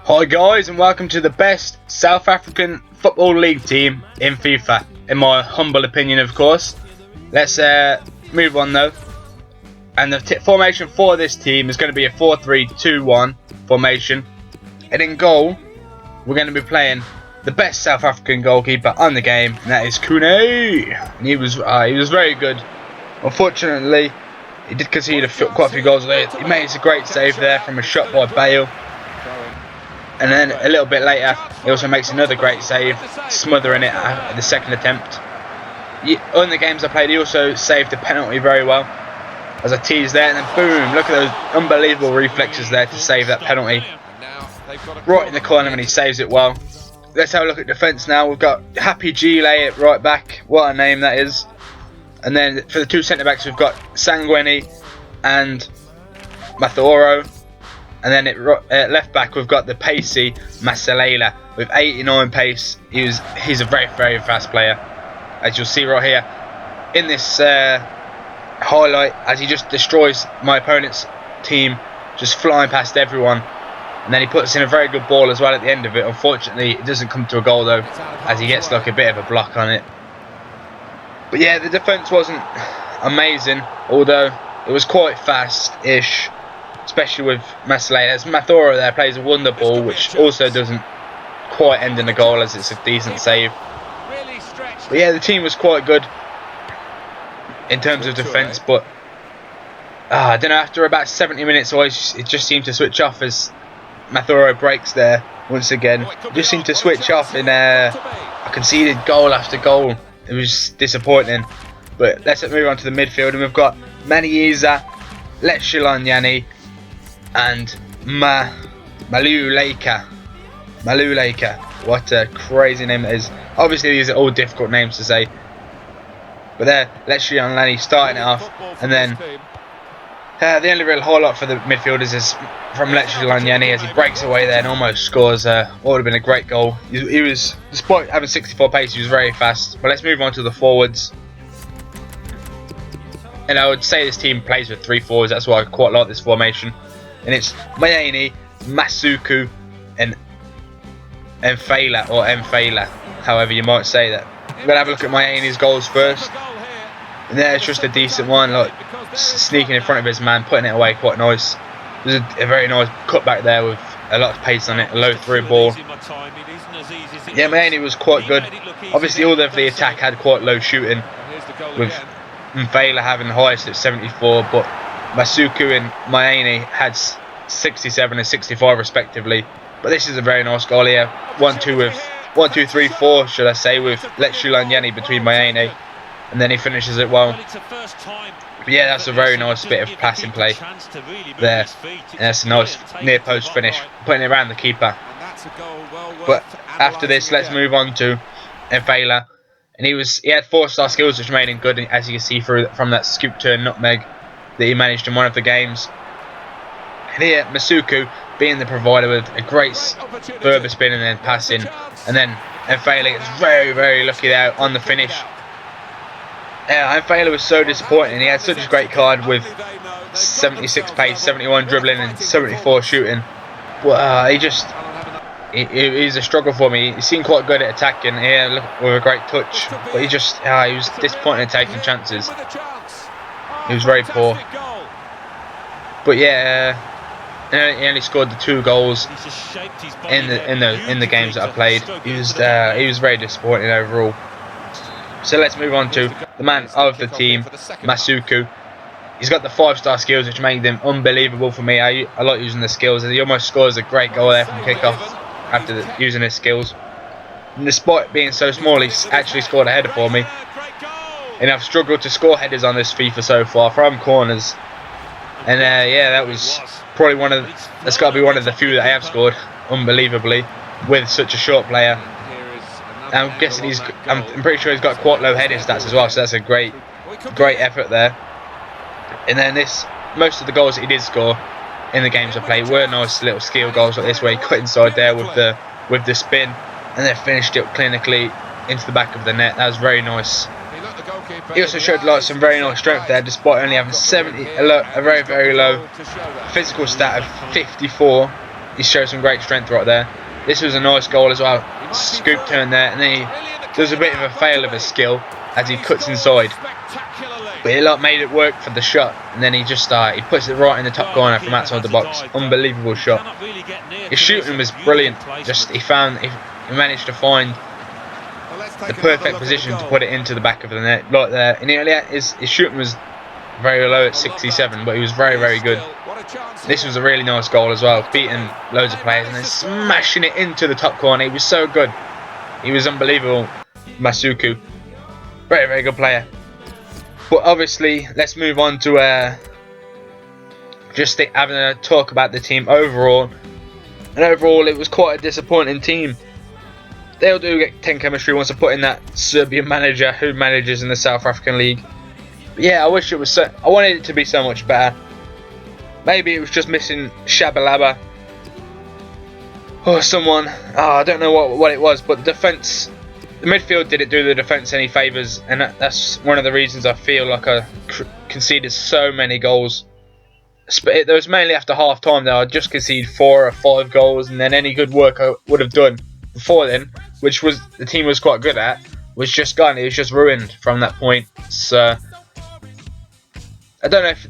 Hi guys, and welcome to the best South African Football League team in FIFA, in my humble opinion of course. Let's move on though. And the formation for this team is going to be a 4-3-2-1 formation. And in goal, we're going to be playing the best South African goalkeeper on the game, and that is Kune. And he was very good. Unfortunately, he did concede quite a few goals there. He made a great save there from a shot by Bale. And then a little bit later, he also makes another great save, smothering it at the second attempt. On the games I played, he also saved the penalty very well, as I teased there, and then boom, look at those unbelievable reflexes there to save that penalty. Right in the corner, and he saves it well. Let's have a look at defence now. We've got Happy Gile at right back, what a name that is. And then for the two centre backs, we've got Sangweni and Mathoro. And then at left back, we've got the pacey Tshabalala with 89 pace. He's a very fast player, as you'll see right here in this highlight, as he just destroys my opponent's team, just flying past everyone. And then he puts in a very good ball as well at the end of it. Unfortunately, it doesn't come to a goal though, as he gets like a bit of a block on it. But yeah, the defence wasn't amazing, although it was quite fast-ish, especially with Tshabalala. As Mathoro there plays a wonder ball, which also doesn't quite end in a goal, as it's a decent save. But yeah, the team was quite good in terms of defence, but I don't know, after about 70 minutes it just seemed to switch off as Mathoro breaks there once again. It just seemed to switch off, and I conceded goal after goal. It was disappointing. But let's move on to the midfield, and we've got Maniyiza, Tshabalala, and Maluleka. What a crazy name that is. Obviously these are all difficult names to say, but there, Tshabalala starting it off. And then the only real highlight for the midfielders is from Tshabalala, as he breaks away there and almost scores what would have been a great goal. He was, despite having 64 pace, he was very fast. But let's move on to the forwards. And I would say this team plays with 3 forwards. That's why I quite like this formation. And it's Mayeni, Masuku, and Mfela, however you might say that. I'm going to have a look at Mayeni's goals first. And there's just a decent one, like sneaking in front of his man, putting it away quite nice. There's a very nice cutback there with a lot of pace on it, a low through ball. Yeah, Mayeni was quite good. Obviously all of the attack had quite low shooting, with Mfela having the highest at 74, but Masuku and Mayeni had 67 and 65 respectively. But this is a very nice goal here. 1-2-3-4, should I say, with Tshabalala between Mayeni, and then he finishes it well. But yeah, that's a very nice bit of passing play there. And that's a nice near post finish, putting it around the keeper. But after this, let's move on to Mfela. And he had 4-star skills, which made him good, as you can see from that scoop turn nutmeg that he managed in one of the games. And here, Masuku being the provider with a great further spin and then passing. And then Mfela gets very lucky there on the finish. Mfela was so disappointing. He had such a great card with 76 pace, 71 dribbling and 74 shooting. But he's a struggle for me. He seemed quite good at attacking here, with a great touch. But he was disappointed in taking chances. He was very poor. But yeah, he only scored the 2 goals in the games that I played. He was very disappointing overall. So let's move on to the man of the team, Masuku. He's got the 5-star skills, which make them unbelievable for me. I like using the skills, and he almost scores a great goal there from kickoff after using his skills. And despite being so small, he's actually scored a header for me. And I've struggled to score headers on this FIFA so far from corners. And yeah, that was probably that's got to be one of the few that I have scored, unbelievably, with such a short player. And I'm guessing I'm pretty sure he's got quite low heading stats as well, so that's a great effort there. And then most of the goals that he did score in the games I played were nice little skill goals like this, where he cut inside there with the spin, and then finished it clinically into the back of the net. That was very nice. He also showed some very nice strength there, despite only having a very low physical stat of 54. he showed some great strength right there. This was a nice goal as well. Scoop turn there, and then he does a bit of a fail of his skill as he cuts inside. But he made it work for the shot, and then he just he puts it right in the top corner from outside the box. Unbelievable shot. His shooting was brilliant. He managed to find the perfect position to put it into the back of the net, like there. And his shooting was very low at 67, but he was very, very good. This was a really nice goal as well, beating loads of players and then smashing it into the top corner. He was so good. He was unbelievable, Masuku. Very, very good player. But obviously, let's move on to just having a talk about the team overall. And overall, it was quite a disappointing team. They'll do get 10 chemistry once I put in that Serbian manager who manages in the South African League. But yeah, I wish it was I wanted it to be so much better. Maybe it was just missing Tshabalala or someone. I don't know what it was, but the defence, the midfield didn't do the defence any favours, and that's one of the reasons I feel like I conceded so many goals. It was mainly after half time that I just conceded 4 or 5 goals, and then any good work I would have done before then, which was the team was quite good at, was just gone. It was just ruined from that point. So I don't know if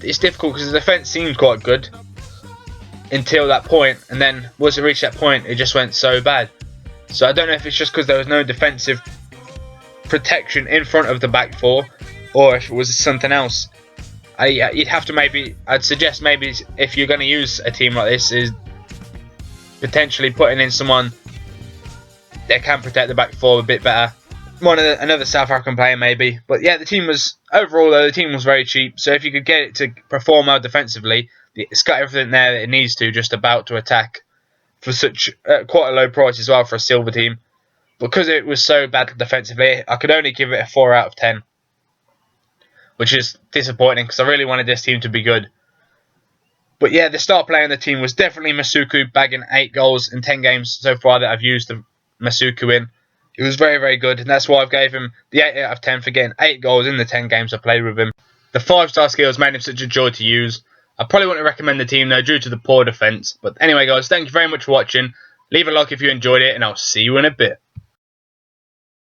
it's difficult because the defence seemed quite good until that point, and then once it reached that point, it just went so bad. So I don't know if it's just because there was no defensive protection in front of the back four, or if it was something else. You'd have to I'd suggest maybe if you're going to use a team like this, is potentially putting in someone that can protect the back four a bit better. Another South African player maybe. But yeah, the team was very cheap. So if you could get it to perform well defensively, it's got everything there that it needs to, just about to attack for such quite a low price as well for a silver team. Because it was so bad defensively, I could only give it a 4 out of 10. Which is disappointing because I really wanted this team to be good. But yeah, the star player in the team was definitely Masuku, bagging 8 goals in 10 games so far that I've used the Masuku in. It was very, very good, and that's why I've gave him the 8 out of 10 for getting 8 goals in the 10 games I played with him. The 5-star skills made him such a joy to use. I probably wouldn't recommend the team though due to the poor defence. But anyway guys, thank you very much for watching. Leave a like if you enjoyed it, and I'll see you in a bit.